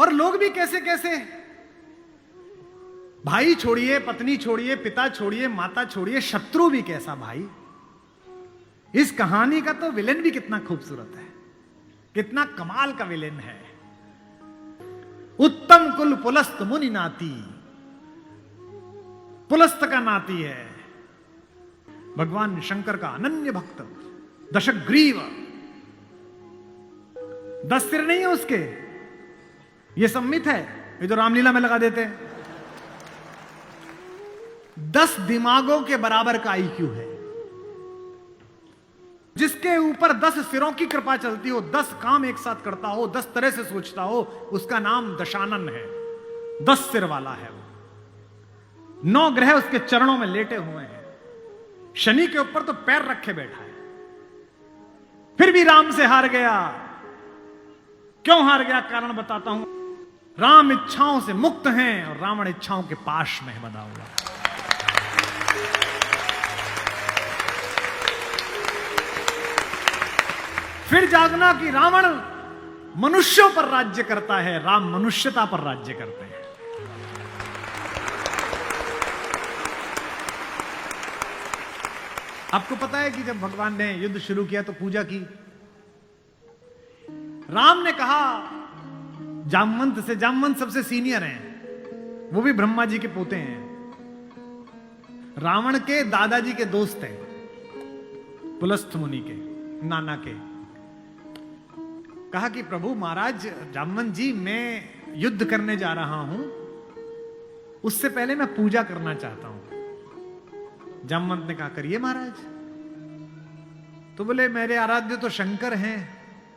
और लोग भी कैसे कैसे, भाई छोड़िए, पत्नी छोड़िए, पिता छोड़िए, माता छोड़िए, शत्रु भी कैसा भाई। इस कहानी का तो विलेन भी कितना खूबसूरत है, कितना कमाल का विलेन है। उत्तम कुल पुलस्त मुनि नाती, पुलस्त का नाती है भगवान शंकर का अनन्य भक्त, दशग्रीव। 10 सिर नहीं है उसके, ये सम्मित है, ये जो रामलीला में लगा देते हैं। 10 दिमागों के बराबर का आईक्यू है। जिसके ऊपर 10 सिरों की कृपा चलती हो, 10 काम एक साथ करता हो, 10 तरह से सोचता हो, उसका नाम दशानन है। 10 सिर वाला है वो। 9 ग्रह उसके चरणों में लेटे हुए हैं। शनि के ऊपर तो पैर रखे बैठा है। फिर भी राम से हार गया। क्यों हार गया? कारण बताता हूं। राम इच्छाओं से मुक्त हैं और रावण इच्छाओं के पाश में बंधा हुआ। फिर जागना कि रावण मनुष्यों पर राज्य करता है, राम मनुष्यता पर राज्य करते हैं। आपको पता है कि जब भगवान ने युद्ध शुरू किया तो पूजा की। राम ने कहा जामवंत से, जामवंत सबसे सीनियर हैं, वो भी ब्रह्मा जी के पोते हैं, रावण के दादाजी के दोस्त हैं, पुलस्थ मुनि के नाना के। कहा कि प्रभु महाराज जामवंत जी, मैं युद्ध करने जा रहा हूं, उससे पहले मैं पूजा करना चाहता हूं। जामवंत ने कहा करिए महाराज। तो बोले मेरे आराध्य तो शंकर हैं,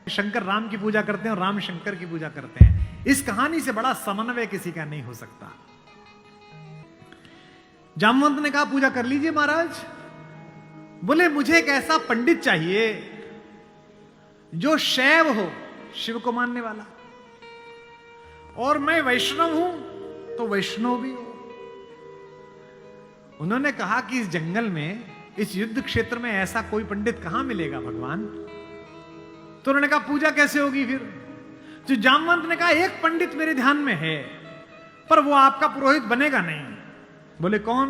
शंकर राम की पूजा करते हैं और राम शंकर की पूजा करते हैं। इस कहानी से बड़ा समन्वय किसी का नहीं हो सकता। जामवंत ने कहा पूजा कर लीजिए महाराज। बोले मुझे एक ऐसा पंडित चाहिए जो शैव हो, शिव को मानने वाला, और मैं वैष्णव हूं तो वैष्णव भी हो। उन्होंने कहा कि इस जंगल में, इस युद्ध क्षेत्र में ऐसा कोई पंडित कहां मिलेगा भगवान? तो उन्होंने कहा पूजा कैसे होगी फिर? तो जामवंत ने कहा एक पंडित मेरे ध्यान में है, पर वो आपका पुरोहित बनेगा नहीं। बोले कौन?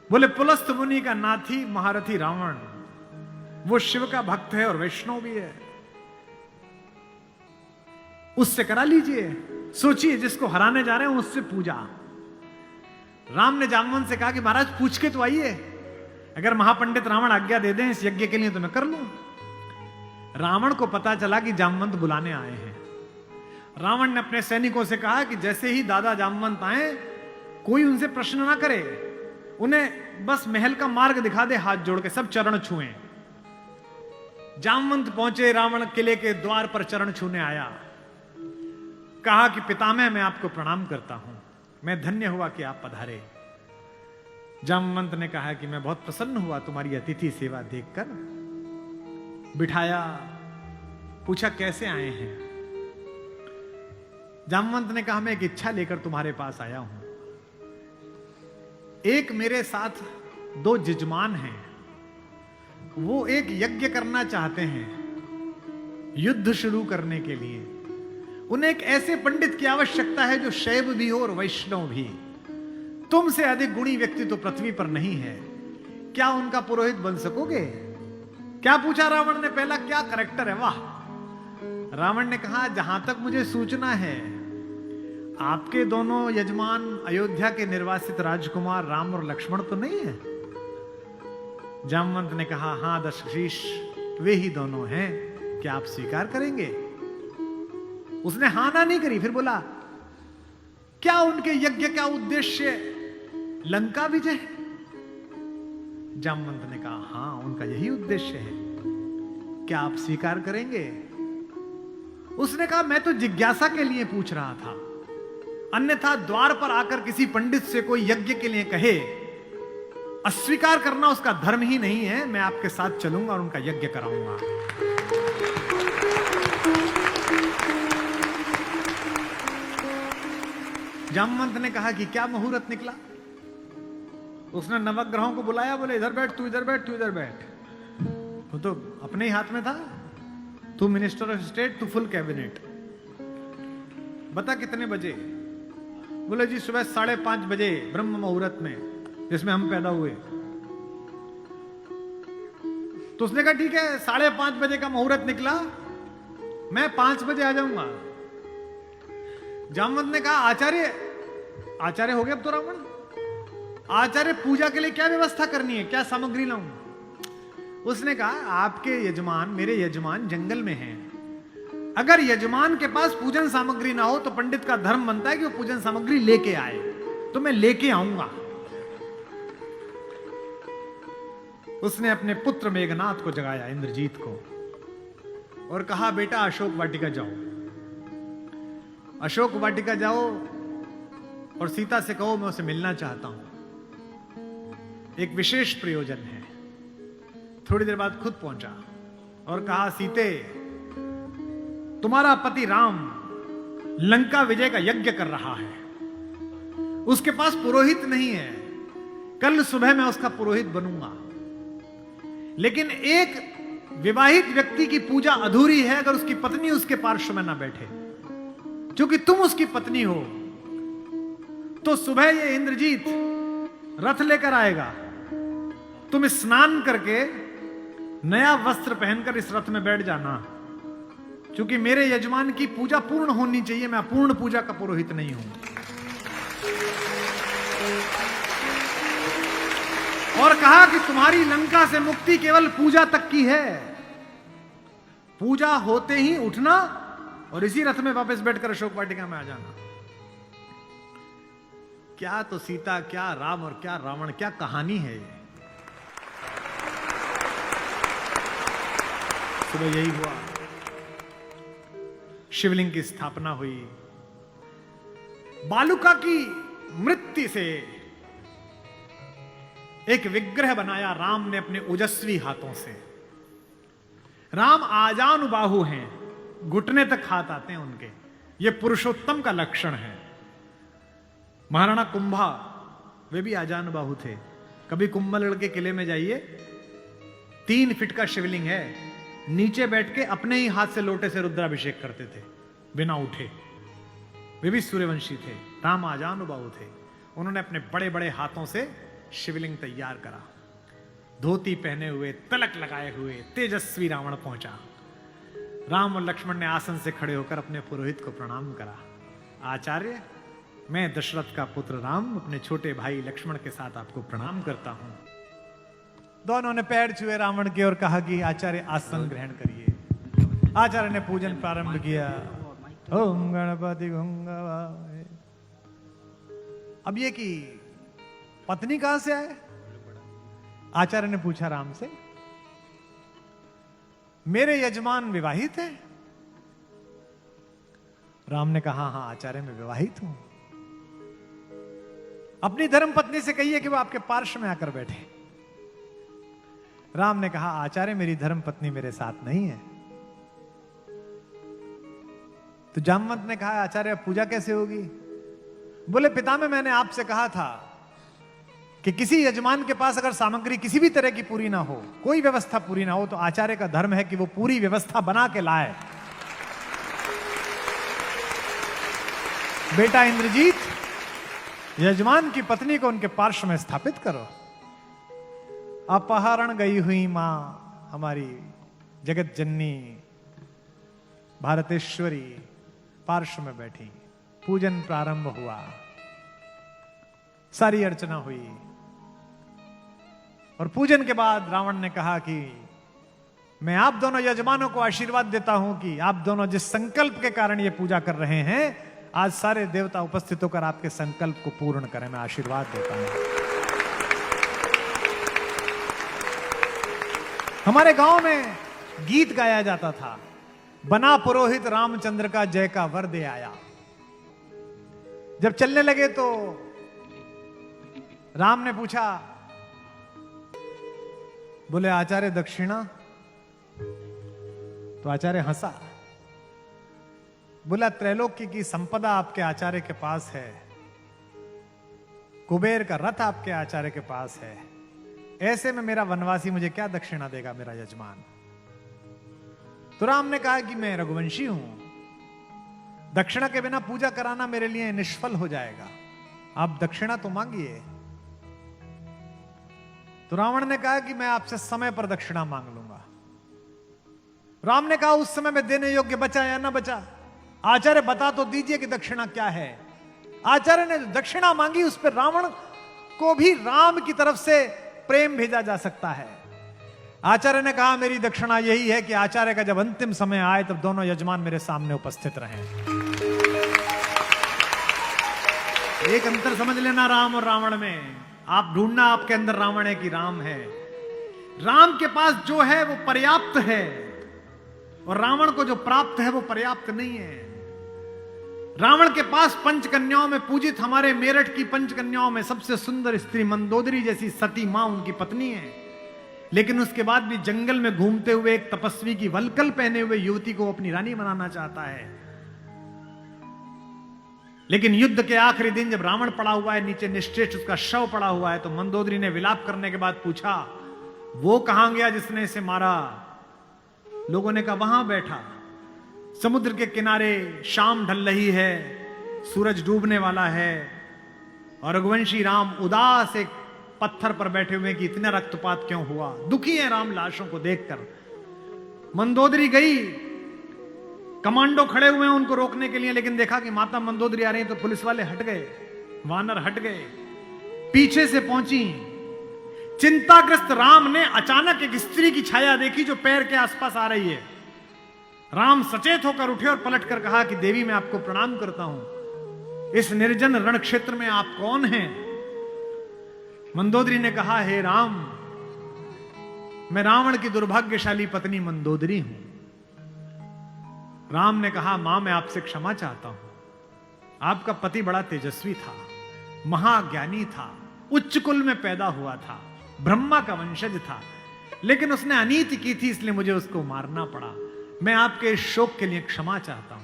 बोले पुलस्थ मुनि का नाथी महारथी रावण, वो शिव का भक्त है और वैष्णव भी है, उससे करा लीजिए। सोचिए जिसको हराने जा रहे हैं उससे पूजा। राम ने जामवंत से कहा कि महाराज पूछ के तो आइए, अगर महापंडित रावण आज्ञा दे दें इस यज्ञ के लिए तो मैं कर लूं। रावण को पता चला कि जामवंत बुलाने आए हैं। रावण ने अपने सैनिकों से कहा कि जैसे ही दादा जामवंत आए, कोई उनसे प्रश्न ना करे, उन्हें बस महल का मार्ग दिखा दे, हाथ जोड़ के सब चरण छुएं। जामवंत पहुंचे, रावण किले के द्वार पर चरण छूने आया। कहा कि पितामह मैं आपको प्रणाम करता हूं, मैं धन्य हुआ कि आप पधारे। जामवंत ने कहा कि मैं बहुत प्रसन्न हुआ तुम्हारी अतिथि सेवा देखकर। बिठाया, पूछा कैसे आए हैं? जामवंत ने कहा मैं एक इच्छा लेकर तुम्हारे पास आया हूं। एक मेरे साथ 2 जजमान हैं, वो एक यज्ञ करना चाहते हैं युद्ध शुरू करने के लिए। उन्हें एक ऐसे पंडित की आवश्यकता है जो शैव भी हो और वैष्णव भी। तुमसे अधिक गुणी व्यक्ति तो पृथ्वी पर नहीं है, क्या उनका पुरोहित बन सकोगे? क्या पूछा रावण ने? पहला क्या करैक्टर है, वाह। रावण ने कहा जहां तक मुझे सूचना है, आपके दोनों यजमान अयोध्या के निर्वासित राजकुमार राम और लक्ष्मण तो नहीं है? जामवंत ने कहा हां दशशीष, वे ही दोनों हैं, क्या आप स्वीकार करेंगे? उसने हां ना नहीं करी। फिर बोला क्या उनके यज्ञ का उद्देश्य लंका विजय? जामवंत ने कहा हां उनका यही उद्देश्य है, क्या आप स्वीकार करेंगे? उसने कहा मैं तो जिज्ञासा के लिए पूछ रहा था, अन्यथा द्वार पर आकर किसी पंडित से कोई यज्ञ के लिए कहे, अस्वीकार करना उसका धर्म ही नहीं है। मैं आपके साथ चलूंगा और उनका यज्ञ कराऊंगा। जामवंत ने कहा कि क्या मुहूर्त निकला? उसने नवग्रहों को बुलाया, बोले इधर बैठ, तू इधर बैठ, तू इधर बैठ। वो तो अपने ही हाथ में था, तू मिनिस्टर ऑफ स्टेट, तू फुल कैबिनेट। बता कितने बजे? बोले जी सुबह 5:30 बजे ब्रह्म मुहूर्त में, जिसमें हम पैदा हुए। तो उसने कहा ठीक है, 5:30 बजे का मुहूर्त निकला, मैं 5 बजे आ जाऊंगा। जामवंत ने कहा आचार्य हो गया अब तो रावण, आचार्य पूजा के लिए क्या व्यवस्था करनी है, क्या सामग्री लाऊं? उसने कहा आपके यजमान, मेरे यजमान जंगल में हैं, अगर यजमान के पास पूजन सामग्री ना हो तो पंडित का धर्म बनता है कि वो पूजन सामग्री लेके आए, तो मैं लेके आऊंगा। उसने अपने पुत्र मेघनाथ को जगाया, इंद्रजीत को, और कहा बेटा अशोक वाटिका जाओ, अशोक वाटिका जाओ और सीता से कहो मैं उसे मिलना चाहता हूं, एक विशेष प्रयोजन है। थोड़ी देर बाद खुद पहुंचा और कहा सीते, तुम्हारा पति राम लंका विजय का यज्ञ कर रहा है, उसके पास पुरोहित नहीं है, कल सुबह मैं उसका पुरोहित बनूंगा, लेकिन एक विवाहित व्यक्ति की पूजा अधूरी है अगर उसकी पत्नी उसके पार्श्व में ना बैठे। क्योंकि तुम उसकी पत्नी हो, तो सुबह ये इंद्रजीत रथ लेकर आएगा, तुम स्नान करके नया वस्त्र पहनकर इस रथ में बैठ जाना, क्योंकि मेरे यजमान की पूजा पूर्ण होनी चाहिए, मैं अपूर्ण पूजा का पुरोहित नहीं हूं। और कहा कि तुम्हारी लंका से मुक्ति केवल पूजा तक की है, पूजा होते ही उठना और इसी रथ में वापस बैठकर अशोक वाटिका में आ जाना। क्या तो सीता, क्या राम और क्या रावण, क्या कहानी है ये। सुबह यही हुआ, शिवलिंग की स्थापना हुई, बालुका की मृत्यु से एक विग्रह बनाया राम ने अपने ओजस्वी हाथों से। राम आजानुबाहु हैं, घुटने तक हाथ आते हैं उनके, ये पुरुषोत्तम का लक्षण है। महाराणा कुंभा वे भी आजानुबाहु थे। कभी कुंभलगढ़ के किले में जाइए, 3 फीट का शिवलिंग है, नीचे बैठ के अपने ही हाथ से लोटे से रुद्राभिषेक करते थे बिना उठे। वे भी सूर्यवंशी थे, राम आजानुबाहु थे। उन्होंने अपने बड़े बड़े हाथों से शिवलिंग तैयार करा, धोती पहने हुए, तिलक लगाए हुए तेजस्वी रावण पहुंचा। राम और लक्ष्मण ने आसन से खड़े होकर अपने पुरोहित को प्रणाम करा। आचार्य, मैं दशरथ का पुत्र राम अपने छोटे भाई लक्ष्मण के साथ आपको प्रणाम करता हूं। दोनों ने पैर छुए रावण के और कहा कि आचार्य आसन ग्रहण करिए। आचार्य ने पूजन प्रारंभ किया। ओम गणपति गंगावाय। अब ये कि पत्नी कहां से आए? आचार्य ने पूछा राम से। मेरे यजमान विवाहित है? राम ने कहा हां आचार्य मैं विवाहित हूं। अपनी धर्म पत्नी से कहिए कि वो आपके पार्श्व में आकर बैठे। राम ने कहा आचार्य मेरी धर्म पत्नी मेरे साथ नहीं है। तो जामवंत ने कहा आचार्य पूजा कैसे होगी? बोले पितामह मैंने आपसे कहा था कि किसी यजमान के पास अगर सामग्री किसी भी तरह की पूरी ना हो, कोई व्यवस्था पूरी ना हो, तो आचार्य का धर्म है कि वो पूरी व्यवस्था बना के लाए। बेटा इंद्रजीत, यजमान की पत्नी को उनके पार्श्व में स्थापित करो। अपहरण गई हुई मां हमारी जगत जननी भारतेश्वरी पार्श्व में बैठी। पूजन प्रारंभ हुआ, सारी अर्चना हुई और पूजन के बाद रावण ने कहा कि मैं आप दोनों यजमानों को आशीर्वाद देता हूं कि आप दोनों जिस संकल्प के कारण ये पूजा कर रहे हैं, आज सारे देवता उपस्थित होकर आपके संकल्प को पूर्ण करें। मैं आशीर्वाद देता हूं। हमारे गांव में गीत गाया जाता था, बना पुरोहित रामचंद्र का जय का वर दे आया। जब चलने लगे तो राम ने पूछा, बोले आचार्य दक्षिणा? तो आचार्य हंसा। बोला त्रैलोक्य की संपदा आपके आचार्य के पास है, कुबेर का रथ आपके आचार्य के पास है, ऐसे में मेरा वनवासी मुझे क्या दक्षिणा देगा मेरा यजमान? तो राम ने कहा कि मैं रघुवंशी हूं, दक्षिणा के बिना पूजा कराना मेरे लिए निष्फल हो जाएगा, आप दक्षिणा तो मांगिए। तो रावण ने कहा कि मैं आपसे समय पर दक्षिणा मांग लूंगा। राम ने कहा उस समय में देने योग्य बचा या ना बचा? आचार्य बता तो दीजिए कि दक्षिणा क्या है। आचार्य ने दक्षिणा मांगी, उस पर रावण को भी राम की तरफ से प्रेम भेजा जा सकता है। आचार्य ने कहा मेरी दक्षिणा यही है कि आचार्य का जब अंतिम समय आए तब दोनों यजमान मेरे सामने उपस्थित रहें। एक अंतर समझ लेना राम और रावण में। आप ढूंढना आपके अंदर रावण है कि राम है। राम के पास जो है वो पर्याप्त है और रावण को जो प्राप्त है वो पर्याप्त नहीं है। रावण के पास पंचकन्याओं में पूजित हमारे मेरठ की पंचकन्याओं में सबसे सुंदर स्त्री मंदोदरी जैसी सती मां उनकी पत्नी है, लेकिन उसके बाद भी जंगल में घूमते हुए एक तपस्वी की वलकल पहने हुए युवती को अपनी रानी बनाना चाहता है। लेकिन युद्ध के आखिरी दिन जब रावण पड़ा हुआ है, नीचे निश्चेष्ट उसका शव पड़ा हुआ है, तो मंदोदरी ने विलाप करने के बाद पूछा वो कहां गया जिसने इसे मारा? लोगों ने कहा वहां बैठा। समुद्र के किनारे शाम ढल रही है, सूरज डूबने वाला है और रघुवंशी राम उदास एक पत्थर पर बैठे हुए कि इतना रक्तपात क्यों हुआ, दुखी है राम लाशों को देखकर। मंदोदरी गई, कमांडो खड़े हुए हैं उनको रोकने के लिए, लेकिन देखा कि माता मंदोदरी आ रही तो पुलिस वाले हट गए, वानर हट गए, पीछे से पहुंची। चिंताग्रस्त राम ने अचानक एक स्त्री की छाया देखी जो पैर के आसपास आ रही है। राम सचेत होकर उठे और पलटकर कहा कि देवी मैं आपको प्रणाम करता हूं, इस निर्जन रण क्षेत्र में आप कौन हैं? मंदोदरी ने कहा हे राम, मैं रावण की दुर्भाग्यशाली पत्नी मंदोदरी हूं। राम ने कहा मां मैं आपसे क्षमा चाहता हूं, आपका पति बड़ा तेजस्वी था, महाज्ञानी था, उच्च कुल में पैदा हुआ था, ब्रह्मा का वंशज था, लेकिन उसने अनीति की थी इसलिए मुझे उसको मारना पड़ा। मैं आपके इस शोक के लिए क्षमा चाहता हूं।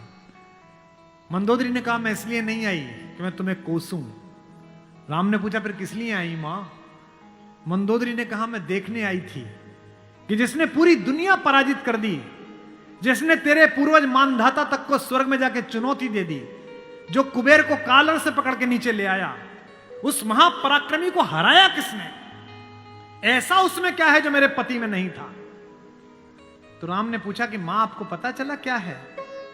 मंदोदरी ने कहा मैं इसलिए नहीं आई कि मैं तुम्हें कोसूं। राम ने पूछा फिर किस लिए आई मां? मंदोदरी ने कहा मैं देखने आई थी कि जिसने पूरी दुनिया पराजित कर दी, जिसने तेरे पूर्वज मानधाता तक को स्वर्ग में जाके चुनौती दे दी, जो कुबेर को कालर से पकड़ के नीचे ले आया, उस महापराक्रमी को हराया किसने? ऐसा उसमें क्या है जो मेरे पति में नहीं था? तो राम ने पूछा कि मां आपको पता चला क्या है?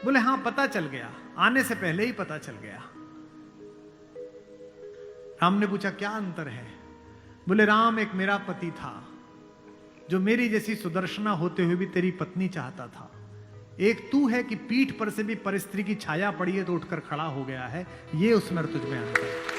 बोले हां पता चल गया, आने से पहले ही पता चल गया। राम ने पूछा क्या अंतर है? बोले राम एक मेरा पति था जो मेरी जैसी सुदर्शना होते हुए भी तेरी पत्नी चाहता था, एक तू है कि पीठ पर से भी पर स्त्री की छाया पड़ी है तो उठकर खड़ा हो गया है, ये उसमें तुझ में अंतर है।